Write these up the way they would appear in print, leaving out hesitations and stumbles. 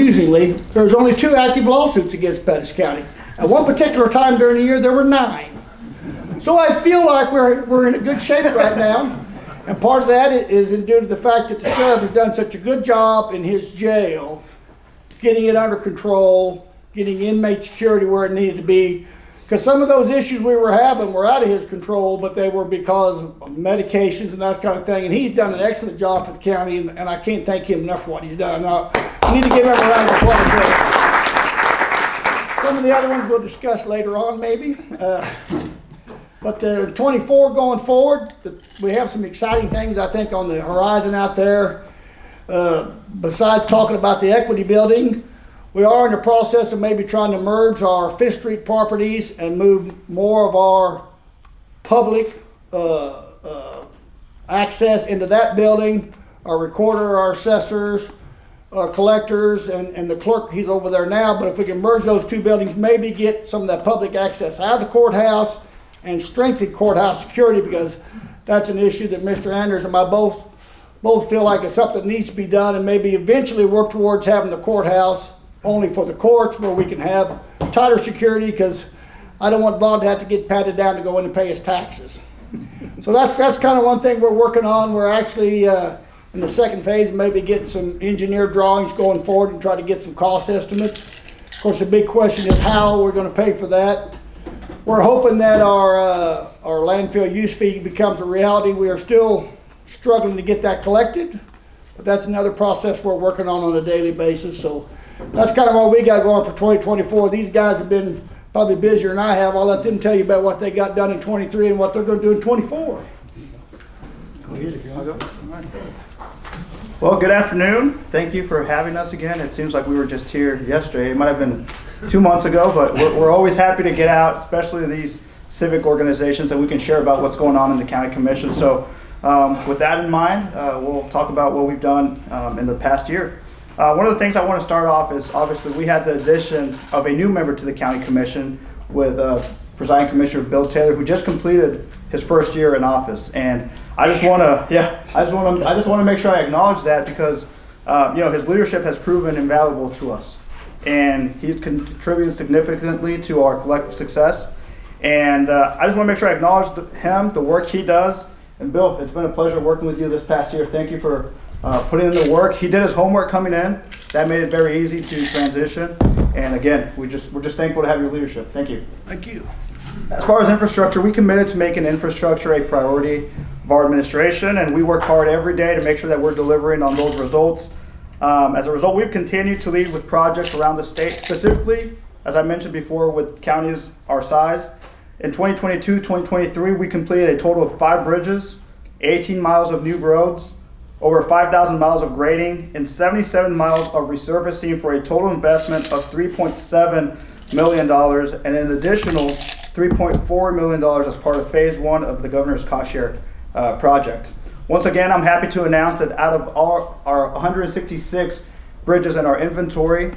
amusingly, there's only 2 active lawsuits against Pettis County. At one particular time during the year, there were 9. So I feel like we're in a good shape right now. And part of that is due to the fact that the sheriff has done such a good job in his jail, getting it under control, getting inmate security where it needed to be. Because some of those issues we were having were out of his control, but they were because of medications and that kind of thing. And he's done an excellent job for the county, and I can't thank him enough for what he's done. Now, I need to give him a round of applause. Some of the other ones we'll discuss later on, maybe. But 24 going forward, we have some exciting things, I think, on the horizon out there. Besides talking about the equity building, we are in the process of maybe trying to merge our 5th Street properties and move more of our public access into that building. Our recorder, our assessors, our collectors, and the clerk, he's over there now. But if we can merge those 2 buildings, maybe get some of that public access out of the courthouse and strengthen courthouse security, because that's an issue that Mr. Anders and I both feel like it's something that needs to be done, and maybe eventually work towards having the courthouse only for the courts, where we can have tighter security, because I don't want Vaughn to have to get patted down to go in and pay his taxes. So that's kind of one thing we're working on. We're actually in the 2nd phase, maybe getting some engineer drawings going forward and try to get some cost estimates. Of course, the big question is how we're going to pay for that. We're hoping that our landfill use fee becomes a reality. We are still struggling to get that collected, but that's another process we're working on a daily basis. So that's kind of what we got going for 2024. These guys have been probably busier than I have. I'll let them tell you about what they got done in 23 and what they're going to do in 24. Go ahead if you want to go. All right. Well, good afternoon. Thank you for having us again. It seems like we were just here yesterday. It might have been 2 months ago, but we're always happy to get out, especially these civic organizations, and we can share about what's going on in the county commission. So with that in mind, we'll talk about what we've done in the past year. One of the things I want to start off is, obviously, we had the addition of a new member to the county commission with Presiding Commissioner Bill Taylor, who just completed his 1st year in office. And I just want to make sure I acknowledge that, because his leadership has proven invaluable to us, and he's contributed significantly to our collective success. And I just want to make sure I acknowledge him, the work he does. And Bill, it's been a pleasure working with you this past year. Thank you for putting in the work. He did his homework coming in. That made it very easy to transition. And again, we're just thankful to have your leadership. Thank you. Thank you. As far as infrastructure, we committed to making infrastructure a priority of our administration, and we work hard every day to make sure that we're delivering on those results. As a result, we've continued to lead with projects around the state, specifically, as I mentioned before, with counties our size. In 2022-2023, we completed a total of 5 bridges, 18 miles of new roads, over 5,000 miles of grading, and 77 miles of resurfacing, for a total investment of $3.7 million, and an additional $3.4 million as part of phase 1 of the governor's cost share project. Once again, I'm happy to announce that out of our 166 bridges in our inventory,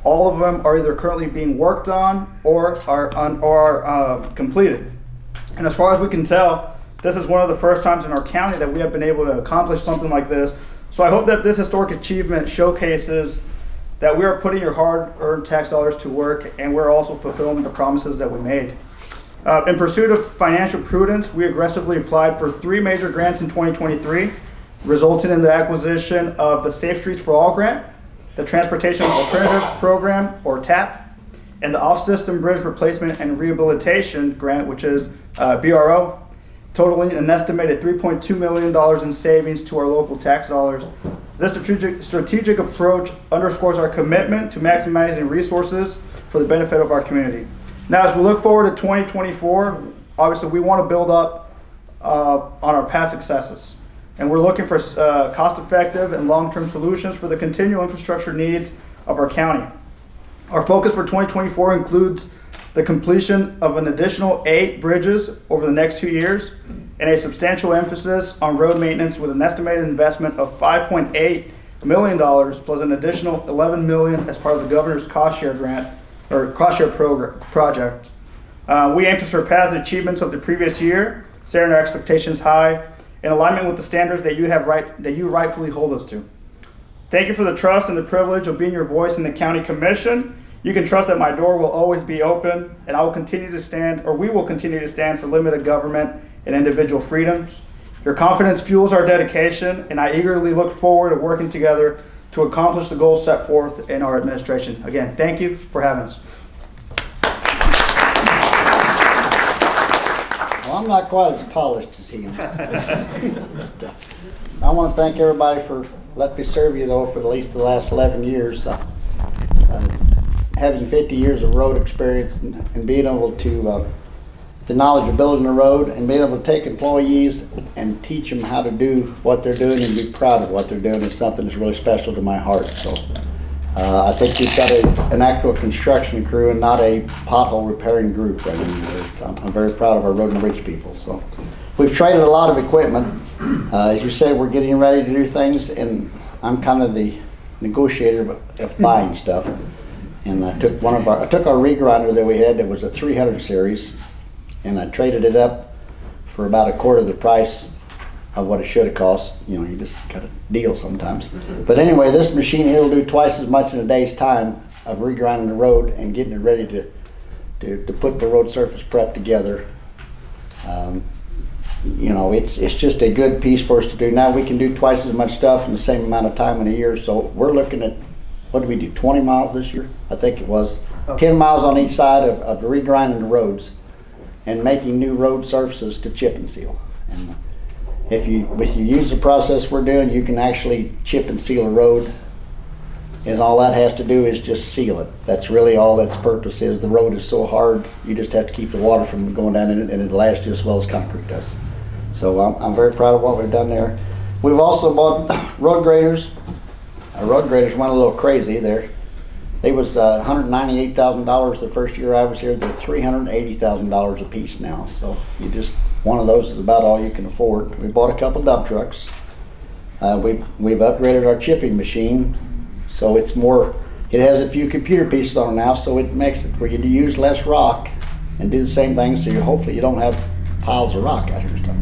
all of them are either currently being worked on or are completed. And as far as we can tell, this is one of the first times in our county that we have been able to accomplish something like this. So I hope that this historic achievement showcases that we are putting your hard-earned tax dollars to work, and we're also fulfilling the promises that we made. In pursuit of financial prudence, we aggressively applied for 3 major grants in 2023, resulting in the acquisition of the Safe Streets for All grant, the Transportation Alternative Program, or TAP, and the Off-System Bridge Replacement and Rehabilitation Grant, which is BRO, totaling an estimated $3.2 million in savings to our local tax dollars. This strategic approach underscores our commitment to maximizing resources for the benefit of our community. Now, as we look forward to 2024, obviously we want to build up on our past successes. And we're looking for cost-effective and long-term solutions for the continual infrastructure needs of our county. Our focus for 2024 includes the completion of an additional 8 bridges over the next 2 years, and a substantial emphasis on road maintenance with an estimated investment of $5.8 million plus an additional $11 million as part of the governor's cost share grant or cost share project. We aim to surpass the achievements of the previous year, setting our expectations high in alignment with the standards that you rightfully hold us to. Thank you for the trust and the privilege of being your voice in the county commission. You can trust that my door will always be open, and I will continue to stand, or we will continue to stand for limited government and individual freedoms. Your confidence fuels our dedication, and I eagerly look forward to working together to accomplish the goals set forth in our administration. Again, thank you for having us. Well, I'm not quite as polished as he is. I want to thank everybody for letting me serve you, though, for at least the last 11 years. Having 50 years of road experience and being able to, the knowledge of building a road and being able to take employees and teach them how to do what they're doing and be proud of what they're doing is something that's really special to my heart. So I think we've got an actual construction crew and not a pothole repairing group. I mean, I'm very proud of our road and bridge people. So we've traded a lot of equipment. As you say, we're getting ready to do things, and I'm kind of the negotiator of buying stuff. And I took our regrinder that we had that was a 300 series, and I traded it up for about a quarter of the price of what it should have cost. You know, you just got a deal sometimes. But anyway, this machine here will do twice as much in a day's time of regrinding the road and getting it ready to put the road surface prep together. You know, it's just a good piece for us to do. Now we can do twice as much stuff in the same amount of time in a year. So we're looking at, what did we do, 20 miles this year? I think it was. 10 miles on each side of regrinding the roads and making new road surfaces to chip and seal. And if you use the process we're doing, you can actually chip and seal a road, and all that has to do is just seal it. That's really all its purpose is. The road is so hard, you just have to keep the water from going down in it, and it lasts just as well as concrete does. So I'm very proud of what we've done there. We've also bought road graders. Our road graders went a little crazy there. They was $198,000 the first year I was here. They're $380,000 a piece now. So one of those is about all you can afford. We bought a couple dump trucks. We've upgraded our chipping machine, so it's more. It has a few computer pieces on it now, so it makes it where you use less rock and do the same things. So hopefully you don't have piles of rock out here and stuff.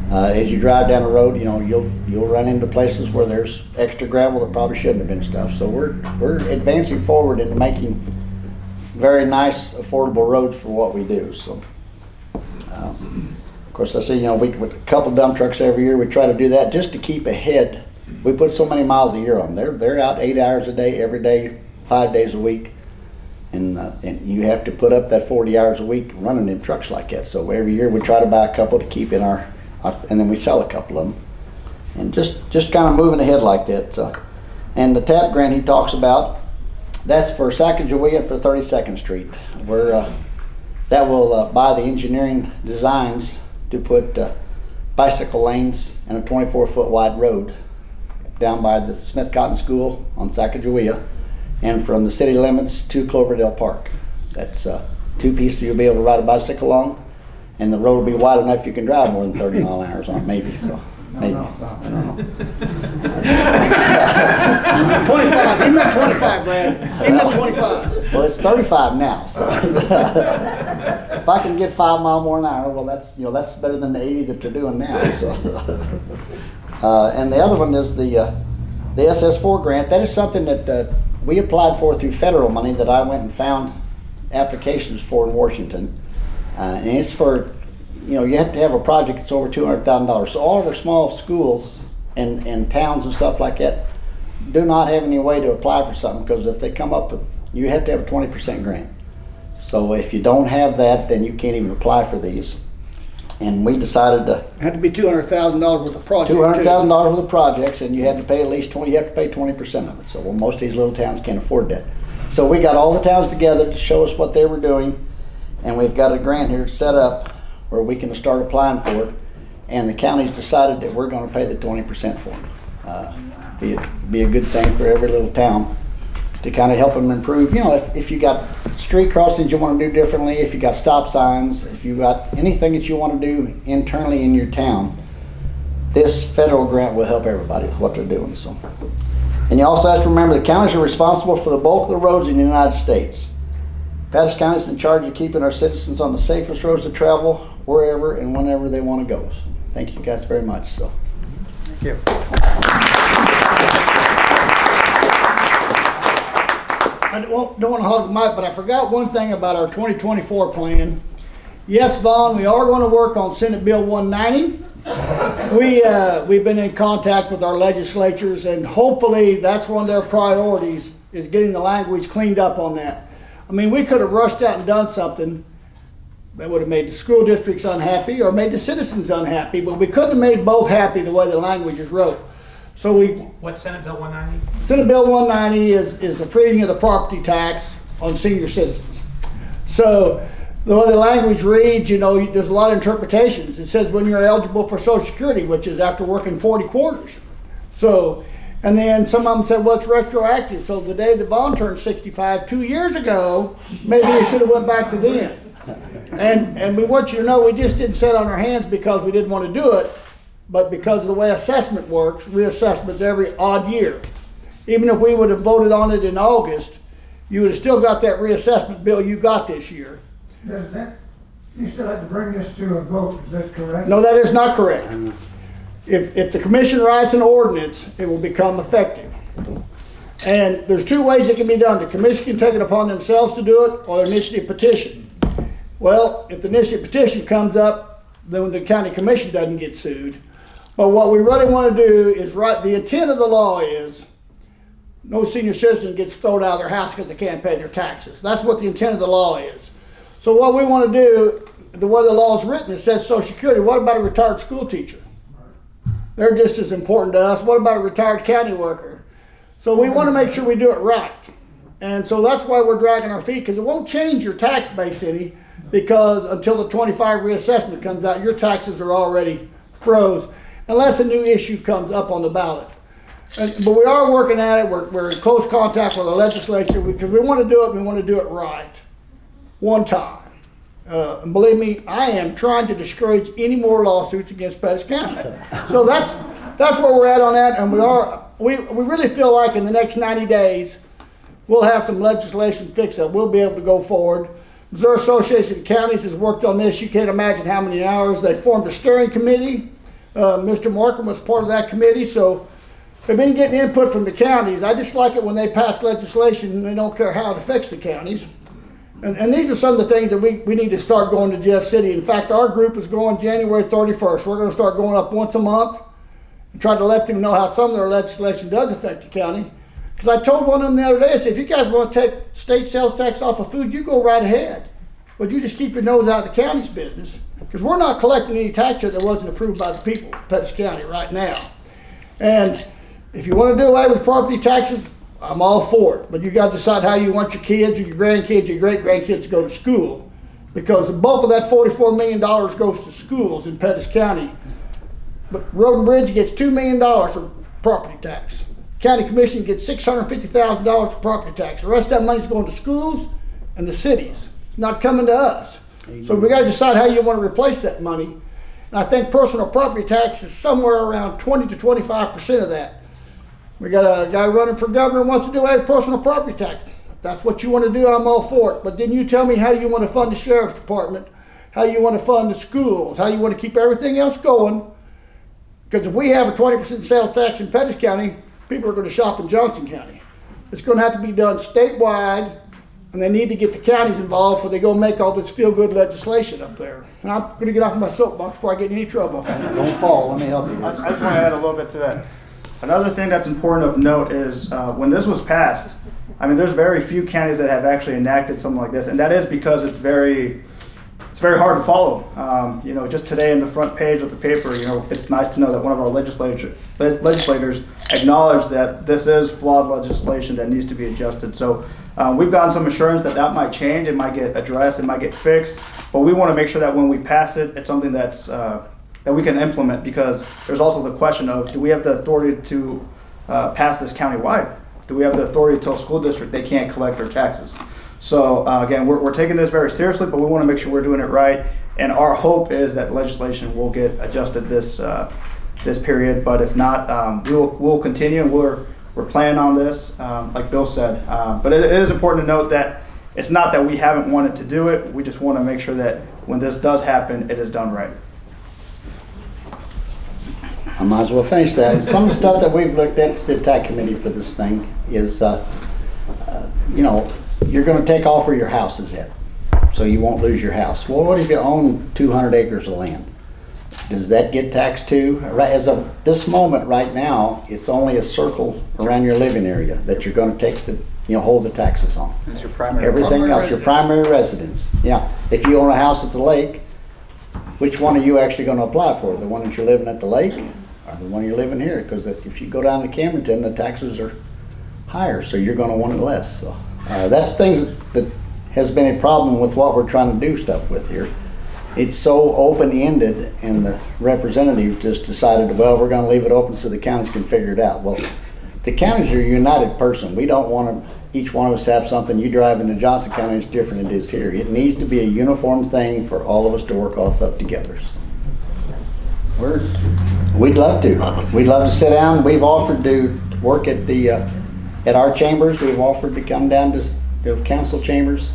As you drive down the road, you know, you'll run into places where there's extra gravel that probably shouldn't have been stuff. So we're advancing forward into making very nice, affordable roads for what we do. So, of course, I see, you know, with a couple dump trucks every year, we try to do that just to keep ahead. We put so many miles a year on them. They're out 8 hours a day, every day, 5 days a week. And you have to put up that 40 hours a week running in trucks like that. So every year we try to buy a couple to keep in our and then we sell a couple of them, and just kind of moving ahead like that. And the TAP grant he talks about, that's for Sacagawea for 32nd Street, where that will buy the engineering designs to put bicycle lanes and a 24-foot wide road down by the Smith Cotton School on Sacagawea, and from the city limits to Cloverdale Park. That's 2 pieces you'll be able to ride a bicycle on. And the road will be wide enough you can drive more than 30 mile an hour on it, maybe. So maybe. I don't know. 25. He meant 25, Brad. He meant 25. Well, it's 35 now. So if I can get 5 miles more an hour, well, that's better than the 80 that they're doing now. So and the other one is the SS4 grant. That is something that we applied for through federal money that I went and found applications for in Washington. And it's for, you know, you have to have a project that's over $200,000. So all of our small schools and towns and stuff like that do not have any way to apply for something, because if they come up with, you have to have a 20% grant. So if you don't have that, then you can't even apply for these. And we decided to. It had to be $200,000 worth of projects. $200,000 worth of projects, and you had to pay at least 20. You have to pay 20% of it. So most of these little towns can't afford that. So we got all the towns together to show us what they were doing. And we've got a grant here set up where we can start applying for it. And the county's decided that we're going to pay the 20% for it. Be a good thing for every little town to kind of help them improve. You know, if you got street crossings you want to do differently, if you got stop signs, if you got anything that you want to do internally in your town, this federal grant will help everybody with what they're doing. So, and you also have to remember the counties are responsible for the bulk of the roads in the United States. Pettis County is in charge of keeping our citizens on the safest roads to travel wherever and whenever they want to go. So thank you guys very much. So. Thank you. I don't want to hog the mic, but I forgot one thing about our 2024 plan. Yes, Vaughn, we are going to work on Senate Bill 190. We've been in contact with our legislatures, and hopefully that's one of their priorities, is getting the language cleaned up on that. I mean, we could have rushed out and done something that would have made the school districts unhappy or made the citizens unhappy, but we couldn't have made both happy the way the language is wrote. So What's Senate Bill 190? Senate Bill 190 is the freeing of the property tax on senior citizens. So the way the language reads, you know, there's a lot of interpretations. It says when you're eligible for Social Security, which is after working 40 quarters. So, and then some of them said, well, it's retroactive. So the day that Vaughn turned 65 2 years ago, maybe it should have went back to then. And we want you to know we just didn't sit on our hands because we didn't want to do it, but because of the way assessment works, reassessments every odd year. Even if we would have voted on it in August, you would have still got that reassessment bill you got this year. Does that, you still have to bring this to a vote, is that correct? No, that is not correct. If the commission writes an ordinance, it will become effective. And there's two ways it can be done. The commission can take it upon themselves to do it, or initiate petition. Well, if the initiative petition comes up, then the county commission doesn't get sued. But what we really want to do is the intent of the law is no senior citizen gets thrown out of their house because they can't pay their taxes. That's what the intent of the law is. So what we want to do, the way the law is written, it says Social Security. What about a retired school teacher? They're just as important to us. What about a retired county worker? So we want to make sure we do it right. And so that's why we're dragging our feet, because it won't change your tax base any, because until the 25 reassessment comes out, your taxes are already froze, unless a new issue comes up on the ballot. But we are working at it. We're in close contact with the legislature, because we want to do it, and we want to do it right, one time. And believe me, I am trying to discourage any more lawsuits against Pettis County. So that's where we're at on that, and we really feel like in the next 90 days, we'll have some legislation fixed up. We'll be able to go forward. Missouri Association of Counties has worked on this. You can't imagine how many hours. They formed a steering committee. Mr. Markham was part of that committee. So they've been getting input from the counties. I just like it when they pass legislation and they don't care how it affects the counties. And these are some of the things that we need to start going to Jeff City. In fact, our group is going January 31st. We're going to start going up once a month and try to let them know how some of their legislation does affect the county. Because I told one of them the other day, I said, if you guys want to take state sales tax off of food, you go right ahead. But you just keep your nose out of the county's business. Because we're not collecting any tax here that wasn't approved by the people of Pettis County right now. And if you want to do away with property taxes, I'm all for it. But you got to decide how you want your kids or your grandkids, your great-grandkids to go to school. Because the bulk of that $44 million goes to schools in Pettis County. But Road and Bridge gets $2 million of property tax. County Commission gets $650,000 for property tax. The rest of that money's going to schools and the cities. It's not coming to us. So we got to decide how you want to replace that money. And I think personal property tax is somewhere around 20 to 25% of that. We got a guy running for governor who wants to do away with personal property tax. If that's what you want to do, I'm all for it. But then you tell me how you want to fund the sheriff's department, how you want to fund the schools, how you want to keep everything else going. Because if we have a 20% sales tax in Pettis County, people are going to shop in Johnson County. It's going to have to be done statewide, and they need to get the counties involved before they go make all this feel-good legislation up there. And I'm going to get off my soapbox before I get in any trouble. Don't fall, let me help you. I just want to add a little bit to that. Another thing that's important of note is when this was passed, I mean, there's very few counties that have actually enacted something like this, and that is because it's very hard to follow. You know, just today in the front page of the paper, you know, it's nice to know that one of our legislators acknowledged that this is flawed legislation that needs to be adjusted. So we've gotten some assurance that that might change, it might get addressed, it might get fixed, but we want to make sure that when we pass it, it's something that's that we can implement, because there's also the question of, do we have the authority to pass this countywide? Do we have the authority to tell a school district they can't collect their taxes? So again, we're taking this very seriously, but we want to make sure we're doing it right. And our hope is that legislation will get adjusted this period. But if not, we'll continue, and we're planning on this, like Bill said. But it is important to note that it's not that we haven't wanted to do it. We just want to make sure that when this does happen, it is done right. I might as well finish that. Some of the stuff that we've looked at, the TAC committee for this thing, is you know, you're gonna take off where your house is at, so you won't lose your house. Well, what if you own 200 acres of land? Does that get taxed too? Right, as of this moment right now, it's only a circle around your living area that you're gonna take the, you know, hold the taxes on. It's your primary. Everything else, your primary residence. Yeah, if you own a house at the lake, which one are you actually gonna apply for? The one that you're living at the lake or the one you're living here? Because if you go down to Camdenton, the taxes are higher, so you're gonna want it less. So that's things that has been a problem with what we're trying to do stuff with here. It's so open-ended, and the representative just decided, well, we're gonna leave it open so the counties can figure it out. Well, the counties are a united person. We don't want each one of us to have something you drive into Johnson County is different than it is here. It needs to be a uniform thing for all of us to work off of together. We'd love to. We'd love to sit down. We've offered to work at our chambers. We've offered to come down to the council chambers.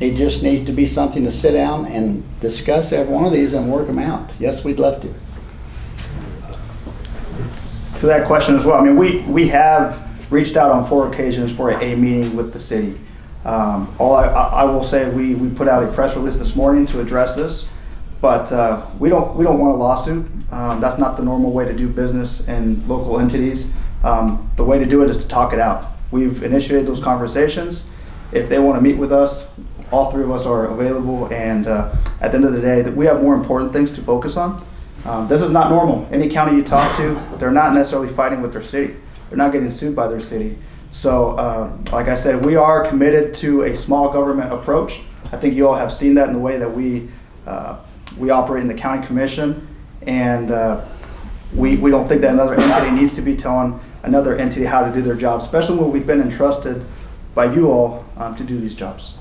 It just needs to be something to sit down and discuss every one of these and work them out. Yes, we'd love to. To that question as well, I mean, we have reached out on 4 occasions for a meeting with the city. All I will say, we put out a press release this morning to address this, but we don't want a lawsuit. That's not the normal way to do business in local entities. The way to do it is to talk it out. We've initiated those conversations. If they want to meet with us, all 3 of us are available, and at the end of the day, that we have more important things to focus on. This is not normal. Any county you talk to, they're not necessarily fighting with their city. They're not getting sued by their city. So, like I said, we are committed to a small government approach. I think you all have seen that in the way that we operate in the county commission, and we don't think that another entity needs to be telling another entity how to do their job, especially when we've been entrusted by you all to do these jobs.